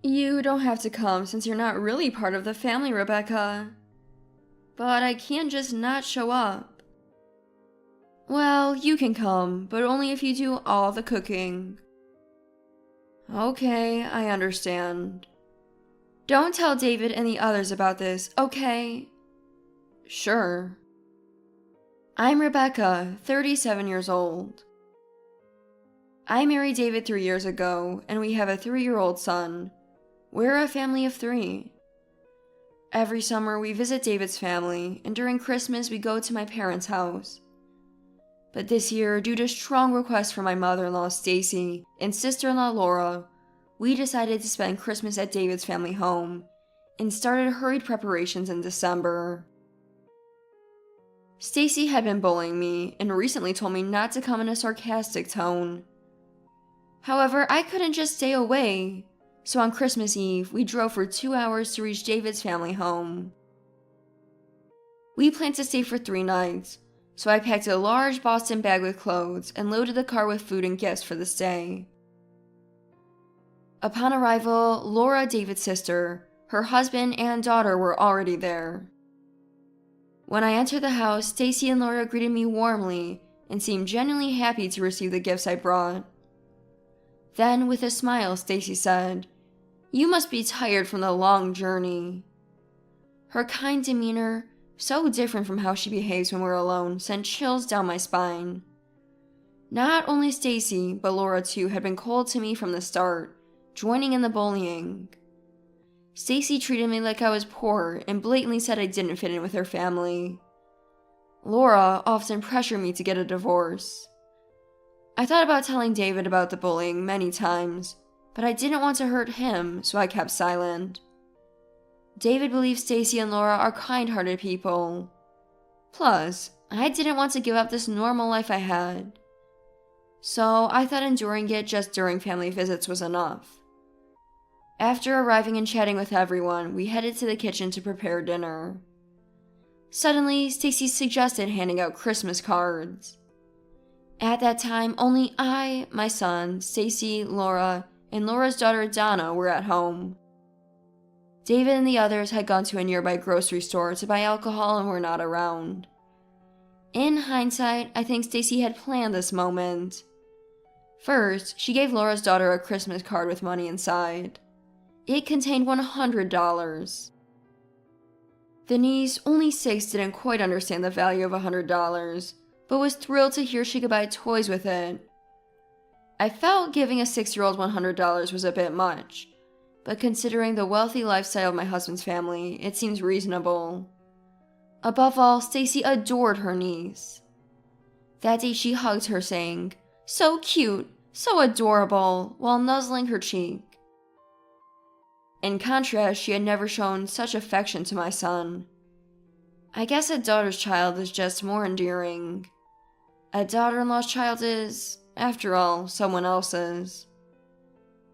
You don't have to come since you're not really part of the family, Rebecca. But I can't just not show up. Well, you can come, but only if you do all the cooking. Okay, I understand. Don't tell David and the others about this, okay? Sure. I'm Rebecca, 37 years old. I married David 3 years ago, and we have a 3-year-old son. We're a family of 3. Every summer we visit David's family, and during Christmas we go to my parents' house. But this year, due to strong requests from my mother-in-law Stacy and sister-in-law Laura, we decided to spend Christmas at David's family home, and started hurried preparations in December. Stacy had been bullying me, and recently told me not to come in a sarcastic tone. However, I couldn't just stay away, so on Christmas Eve, we drove for 2 hours to reach David's family home. We planned to stay for 3 nights, so I packed a large Boston bag with clothes and loaded the car with food and gifts for the stay. Upon arrival, Laura, David's sister, her husband, and daughter were already there. When I entered the house, Stacy and Laura greeted me warmly and seemed genuinely happy to receive the gifts I brought. Then, with a smile, Stacy said, "You must be tired from the long journey." Her kind demeanor, so different from how she behaves when we're alone, sent chills down my spine. Not only Stacy, but Laura too had been cold to me from the start, joining in the bullying. Stacy treated me like I was poor and blatantly said I didn't fit in with her family. Laura often pressured me to get a divorce. I thought about telling David about the bullying many times, but I didn't want to hurt him, so I kept silent. David believes Stacy and Laura are kind-hearted people. Plus, I didn't want to give up this normal life I had. So I thought enduring it just during family visits was enough. After arriving and chatting with everyone, we headed to the kitchen to prepare dinner. Suddenly, Stacy suggested handing out Christmas cards. At that time, only I, my son, Stacy, Laura, and Laura's daughter Donna were at home. David and the others had gone to a nearby grocery store to buy alcohol and were not around. In hindsight, I think Stacy had planned this moment. First, she gave Laura's daughter a Christmas card with money inside. It contained $100. The niece, only 6, didn't quite understand the value of $100, but was thrilled to hear she could buy toys with it. I felt giving a 6-year-old $100 was a bit much, but considering the wealthy lifestyle of my husband's family, it seems reasonable. Above all, Stacy adored her niece. That day she hugged her, saying, "So cute, so adorable," while nuzzling her cheek. In contrast, she had never shown such affection to my son. I guess a daughter's child is just more endearing. A daughter-in-law's child is, after all, someone else's.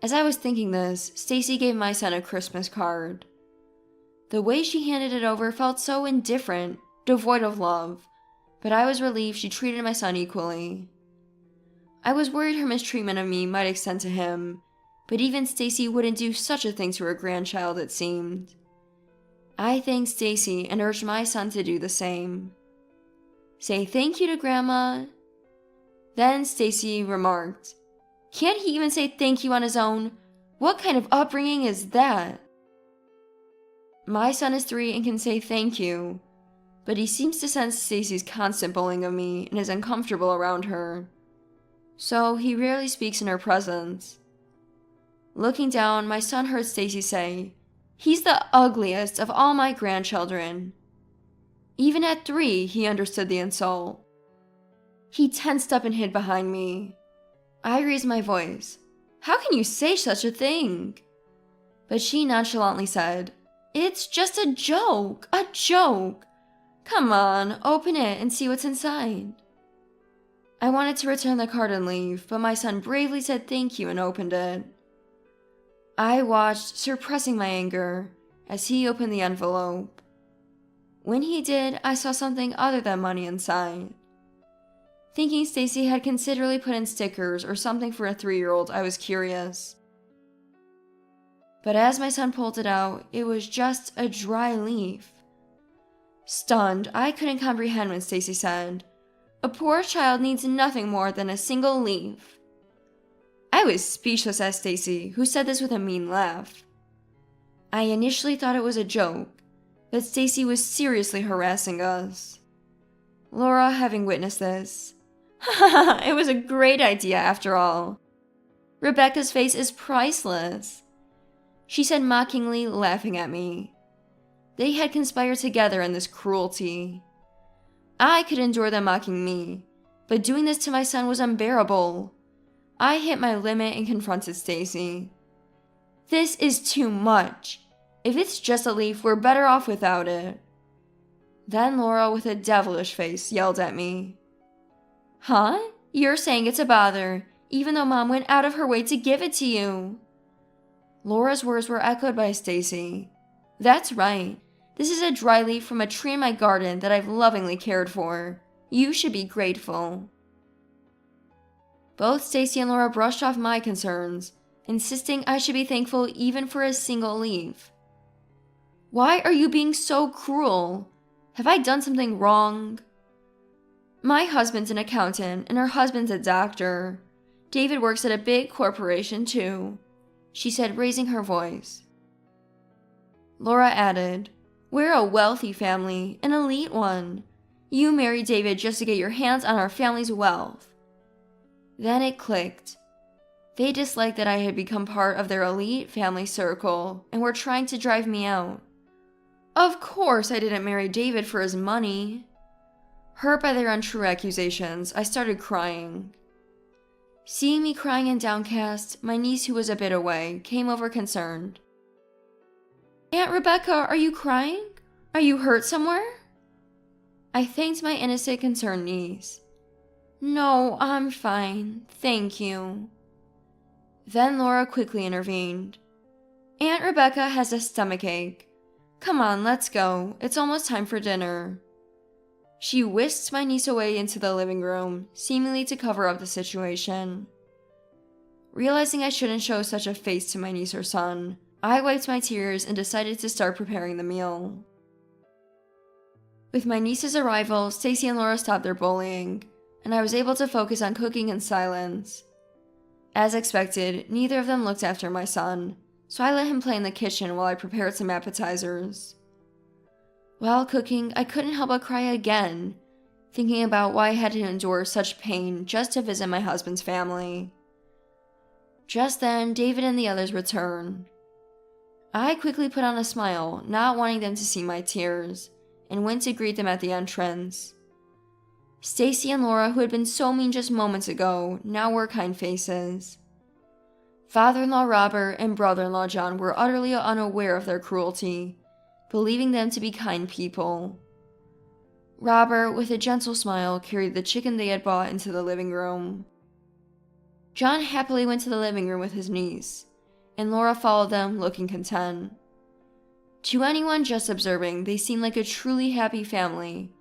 As I was thinking this, Stacy gave my son a Christmas card. The way she handed it over felt so indifferent, devoid of love, but I was relieved she treated my son equally. I was worried her mistreatment of me might extend to him, but even Stacy wouldn't do such a thing to her grandchild, it seemed. I thanked Stacy and urged my son to do the same. "Say thank you to Grandma." Then Stacy remarked, "Can't he even say thank you on his own? What kind of upbringing is that?" My son is 3 and can say thank you, but he seems to sense Stacy's constant bullying of me and is uncomfortable around her. So he rarely speaks in her presence. Looking down, my son heard Stacy say, "He's the ugliest of all my grandchildren." Even at 3, he understood the insult. He tensed up and hid behind me. I raised my voice. "How can you say such a thing?" But she nonchalantly said, "It's just a joke, a joke. Come on, open it and see what's inside." I wanted to return the card and leave, but my son bravely said thank you and opened it. I watched, suppressing my anger, as he opened the envelope. When he did, I saw something other than money inside. Thinking Stacy had considerately put in stickers or something for a 3-year-old, I was curious. But as my son pulled it out, it was just a dry leaf. Stunned, I couldn't comprehend when Stacy said, "A poor child needs nothing more than a single leaf." I was speechless at Stacy, who said this with a mean laugh. I initially thought it was a joke, but Stacy was seriously harassing us. Laura, having witnessed this, "It was a great idea after all. Rebecca's face is priceless," she said mockingly, laughing at me. They had conspired together in this cruelty. I could endure them mocking me, but doing this to my son was unbearable. I hit my limit and confronted Stacy. "This is too much. If it's just a leaf, we're better off without it." Then Laura, with a devilish face, yelled at me. "Huh? You're saying it's a bother, even though Mom went out of her way to give it to you." Laura's words were echoed by Stacy. "That's right. This is a dry leaf from a tree in my garden that I've lovingly cared for. You should be grateful." Both Stacy and Laura brushed off my concerns, insisting I should be thankful even for a single leaf. "Why are you being so cruel? Have I done something wrong?" "My husband's an accountant and her husband's a doctor. David works at a big corporation too," she said, raising her voice. Laura added, "We're a wealthy family, an elite one. You married David just to get your hands on our family's wealth." Then it clicked. They disliked that I had become part of their elite family circle and were trying to drive me out. Of course I didn't marry David for his money. Hurt by their untrue accusations, I started crying. Seeing me crying and downcast, my niece, who was a bit away, came over concerned. "Aunt Rebecca, are you crying? Are you hurt somewhere?" I thanked my innocent, concerned niece. "No, I'm fine, thank you." Then Laura quickly intervened. "Aunt Rebecca has a stomachache. Come on, let's go. It's almost time for dinner." She whisked my niece away into the living room, seemingly to cover up the situation. Realizing I shouldn't show such a face to my niece or son, I wiped my tears and decided to start preparing the meal. With my niece's arrival, Stacy and Laura stopped their bullying, and I was able to focus on cooking in silence. As expected, neither of them looked after my son, so I let him play in the kitchen while I prepared some appetizers. While cooking, I couldn't help but cry again, thinking about why I had to endure such pain just to visit my husband's family. Just then, David and the others returned. I quickly put on a smile, not wanting them to see my tears, and went to greet them at the entrance. Stacy and Laura, who had been so mean just moments ago, now wore kind faces. Father-in-law Robert and brother-in-law John were utterly unaware of their cruelty, believing them to be kind people. Robert, with a gentle smile, carried the chicken they had bought into the living room. John happily went to the living room with his niece, and Laura followed them, looking content. To anyone just observing, they seemed like a truly happy family,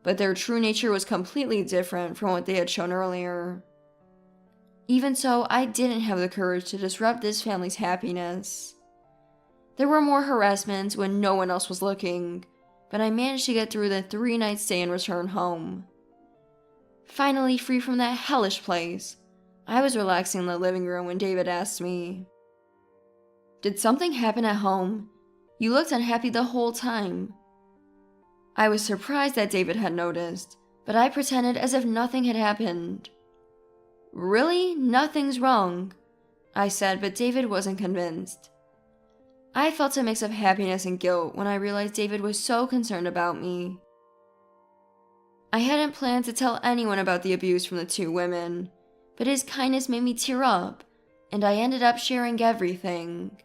but their true nature was completely different from what they had shown earlier. Even so, I didn't have the courage to disrupt this family's happiness. There were more harassments when no one else was looking, but I managed to get through the 3-night stay and return home. Finally, free from that hellish place, I was relaxing in the living room when David asked me, "Did something happen at home? You looked unhappy the whole time." I was surprised that David had noticed, but I pretended as if nothing had happened. "Really? Nothing's wrong," I said, but David wasn't convinced. I felt a mix of happiness and guilt when I realized David was so concerned about me. I hadn't planned to tell anyone about the abuse from the 2 women, but his kindness made me tear up, and I ended up sharing everything.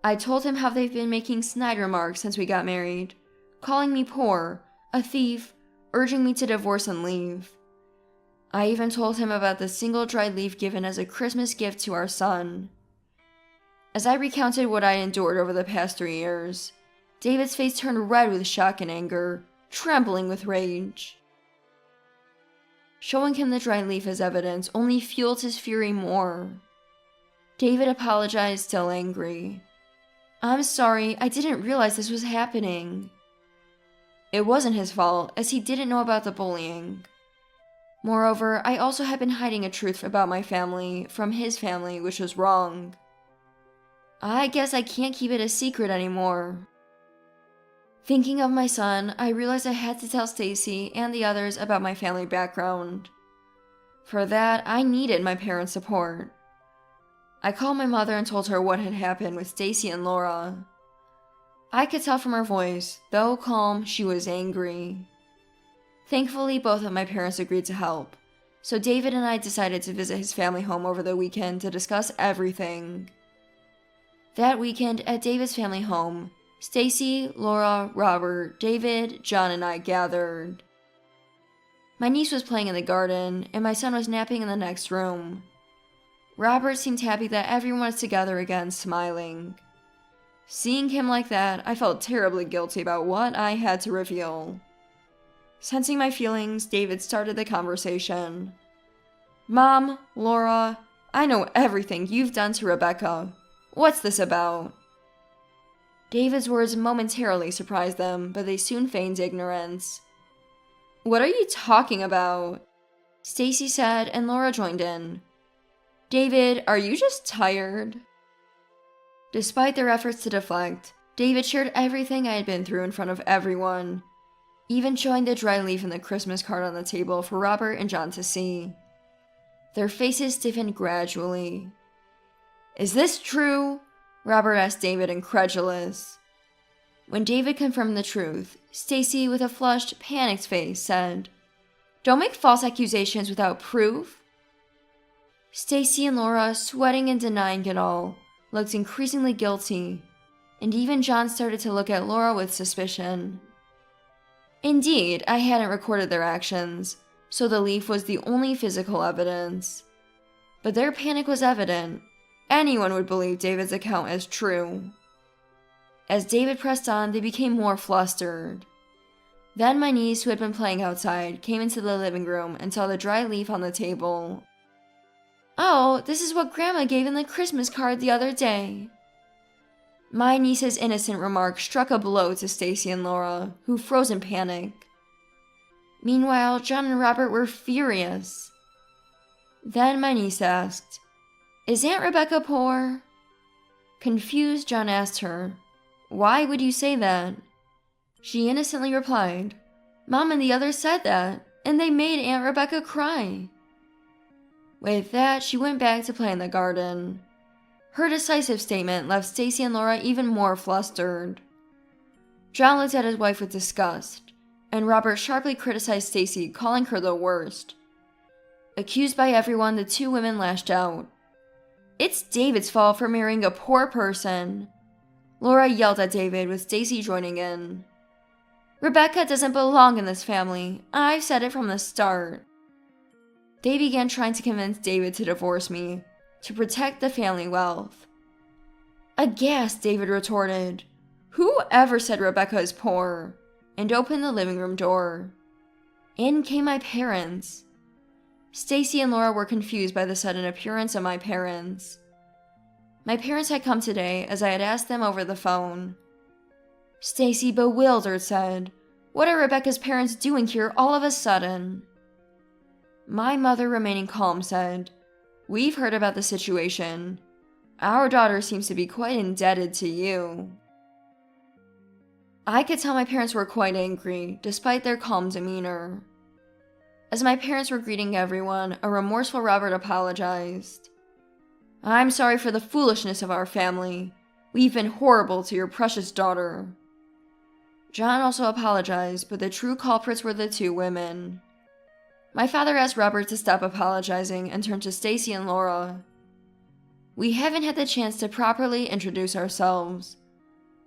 I told him how they've been making snide remarks since we got married, calling me poor, a thief, urging me to divorce and leave. I even told him about the single dried leaf given as a Christmas gift to our son. As I recounted what I endured over the past 3 years, David's face turned red with shock and anger, trembling with rage. Showing him the dried leaf as evidence only fueled his fury more. David apologized, still angry. "I'm sorry, I didn't realize this was happening." It wasn't his fault, as he didn't know about the bullying. Moreover, I also had been hiding a truth about my family from his family, which was wrong. I guess I can't keep it a secret anymore. Thinking of my son, I realized I had to tell Stacy and the others about my family background. For that, I needed my parents' support. I called my mother and told her what had happened with Stacy and Laura. I could tell from her voice, though calm, she was angry. Thankfully, both of my parents agreed to help, so David and I decided to visit his family home over the weekend to discuss everything. That weekend, at David's family home, Stacy, Laura, Robert, David, John, and I gathered. My niece was playing in the garden, and my son was napping in the next room. Robert seemed happy that everyone was together again, smiling. Seeing him like that, I felt terribly guilty about what I had to reveal. Sensing my feelings, David started the conversation. "Mom, Laura, I know everything you've done to Rebecca. What's this about?" David's words momentarily surprised them, but they soon feigned ignorance. "What are you talking about?" Stacy said, and Laura joined in. "David, are you just tired?" Despite their efforts to deflect, David shared everything I had been through in front of everyone, even showing the dry leaf and the Christmas card on the table for Robert and John to see. Their faces stiffened gradually. "Is this true?" Robert asked David, incredulous. When David confirmed the truth, Stacy, with a flushed, panicked face, said, "Don't make false accusations without proof." Stacy and Laura, sweating and denying it all, looked increasingly guilty, and even John started to look at Laura with suspicion. Indeed, I hadn't recorded their actions, so the leaf was the only physical evidence. But their panic was evident. Anyone would believe David's account as true. As David pressed on, they became more flustered. Then my niece, who had been playing outside, came into the living room and saw the dry leaf on the table. "Oh, this is what Grandma gave in the Christmas card the other day." My niece's innocent remark struck a blow to Stacy and Laura, who froze in panic. Meanwhile, John and Robert were furious. Then my niece asked, "Is Aunt Rebecca poor?" Confused, John asked her, "Why would you say that?" She innocently replied, "Mom and the others said that, and they made Aunt Rebecca cry." With that, she went back to play in the garden. Her decisive statement left Stacy and Laura even more flustered. John looked at his wife with disgust, and Robert sharply criticized Stacy, calling her the worst. Accused by everyone, the two women lashed out. "It's David's fault for marrying a poor person." Laura yelled at David, with Stacy joining in. "Rebecca doesn't belong in this family. I've said it from the start." They began trying to convince David to divorce me, to protect the family wealth. Aghast, David retorted, "Who ever said Rebecca is poor?" and opened the living room door. In came my parents. Stacy and Laura were confused by the sudden appearance of my parents. My parents had come today, as I had asked them over the phone. Stacy, bewildered, said, "What are Rebecca's parents doing here all of a sudden?" My mother, remaining calm, said, "We've heard about the situation. Our daughter seems to be quite indebted to you." I could tell my parents were quite angry, despite their calm demeanor. As my parents were greeting everyone, a remorseful Robert apologized. "I'm sorry for the foolishness of our family. We've been horrible to your precious daughter." John also apologized, but the true culprits were the two women. My father asked Robert to stop apologizing and turned to Stacy and Laura. "We haven't had the chance to properly introduce ourselves.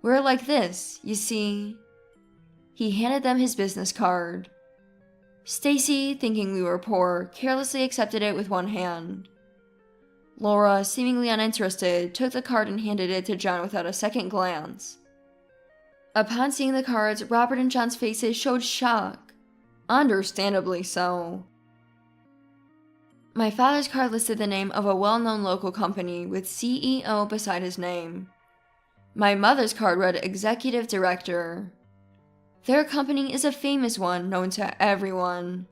We're like this, you see." He handed them his business card. Stacy, thinking we were poor, carelessly accepted it with one hand. Laura, seemingly uninterested, took the card and handed it to John without a second glance. Upon seeing the cards, Robert and John's faces showed shock. Understandably so. My father's card listed the name of a well-known local company with CEO beside his name. My mother's card read Executive Director. Their company is a famous one known to everyone.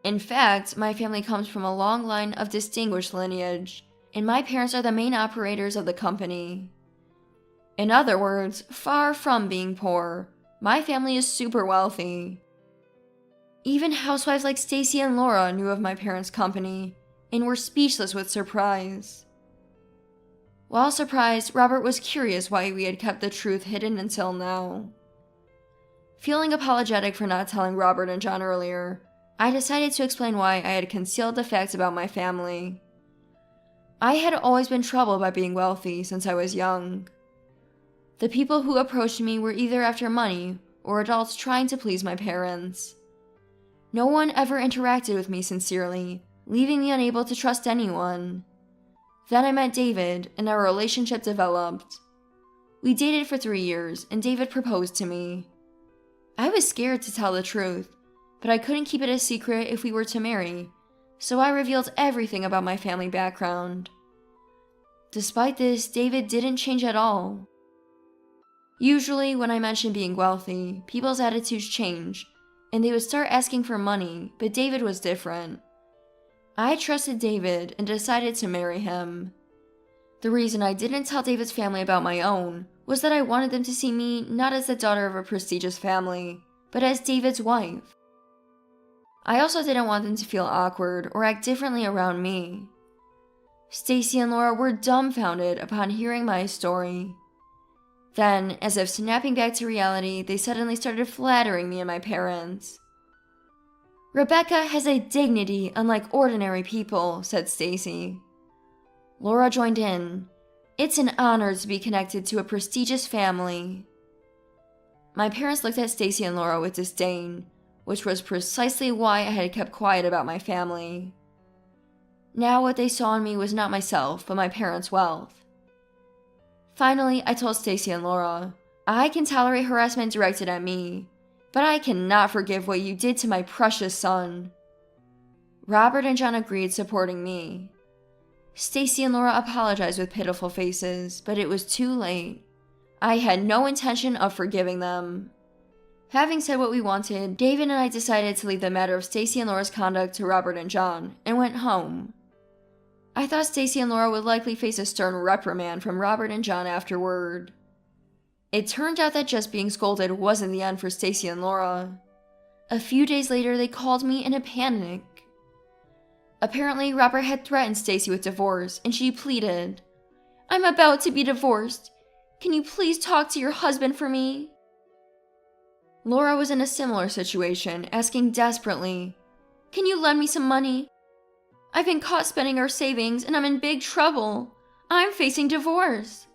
In fact, my family comes from a long line of distinguished lineage, and my parents are the main operators of the company. In other words, far from being poor, my family is super wealthy. Even housewives like Stacy and Laura knew of my parents' company and were speechless with surprise. While surprised, Robert was curious why we had kept the truth hidden until now. Feeling apologetic for not telling Robert and John earlier, I decided to explain why I had concealed the facts about my family. I had always been troubled by being wealthy since I was young. The people who approached me were either after money or adults trying to please my parents. No one ever interacted with me sincerely, leaving me unable to trust anyone. Then I met David, and our relationship developed. We dated for 3 years, and David proposed to me. I was scared to tell the truth, but I couldn't keep it a secret if we were to marry, so I revealed everything about my family background. Despite this, David didn't change at all. Usually, when I mention being wealthy, people's attitudes change, and they would start asking for money, but David was different. I trusted David and decided to marry him. The reason I didn't tell David's family about my own was that I wanted them to see me not as the daughter of a prestigious family, but as David's wife. I also didn't want them to feel awkward or act differently around me. Stacy and Laura were dumbfounded upon hearing my story. Then, as if snapping back to reality, they suddenly started flattering me and my parents. "Rebecca has a dignity unlike ordinary people," said Stacy. Laura joined in. "It's an honor to be connected to a prestigious family." My parents looked at Stacy and Laura with disdain, which was precisely why I had kept quiet about my family. Now what they saw in me was not myself, but my parents' wealth. Finally, I told Stacy and Laura, "I can tolerate harassment directed at me, but I cannot forgive what you did to my precious son." Robert and John agreed, supporting me. Stacy and Laura apologized with pitiful faces, but it was too late. I had no intention of forgiving them. Having said what we wanted, David and I decided to leave the matter of Stacy and Laura's conduct to Robert and John, and went home. I thought Stacy and Laura would likely face a stern reprimand from Robert and John afterward. It turned out that just being scolded wasn't the end for Stacy and Laura. A few days later, they called me in a panic. Apparently, Robert had threatened Stacy with divorce, and she pleaded, "I'm about to be divorced. Can you please talk to your husband for me?" Laura was in a similar situation, asking desperately, "Can you lend me some money? I've been caught spending our savings, and I'm in big trouble. I'm facing divorce."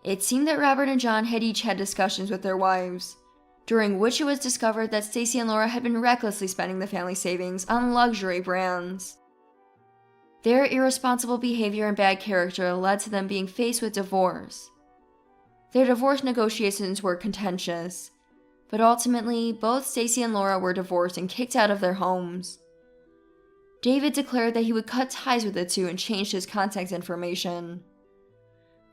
It seemed that Robert and John had each had discussions with their wives, during which it was discovered that Stacy and Laura had been recklessly spending the family savings on luxury brands. Their irresponsible behavior and bad character led to them being faced with divorce. Their divorce negotiations were contentious, but ultimately, both Stacy and Laura were divorced and kicked out of their homes. David declared that he would cut ties with the two and changed his contact information.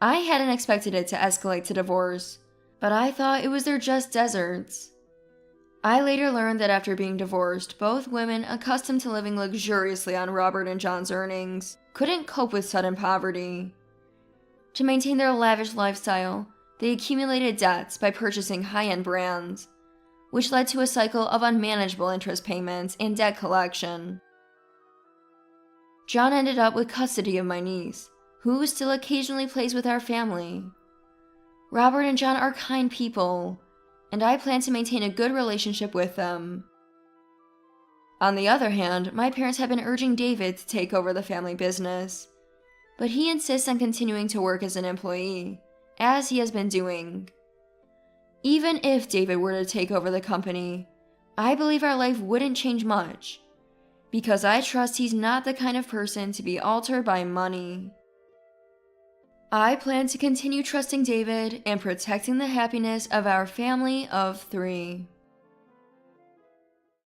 I hadn't expected it to escalate to divorce, but I thought it was their just deserts. I later learned that after being divorced, both women accustomed to living luxuriously on Robert and John's earnings couldn't cope with sudden poverty. To maintain their lavish lifestyle, they accumulated debts by purchasing high-end brands, which led to a cycle of unmanageable interest payments and debt collection. John ended up with custody of my niece, who still occasionally plays with our family. Robert and John are kind people, and I plan to maintain a good relationship with them. On the other hand, my parents have been urging David to take over the family business, but he insists on continuing to work as an employee, as he has been doing. Even if David were to take over the company, I believe our life wouldn't change much, because I trust he's not the kind of person to be altered by money. I plan to continue trusting David and protecting the happiness of our family of 3.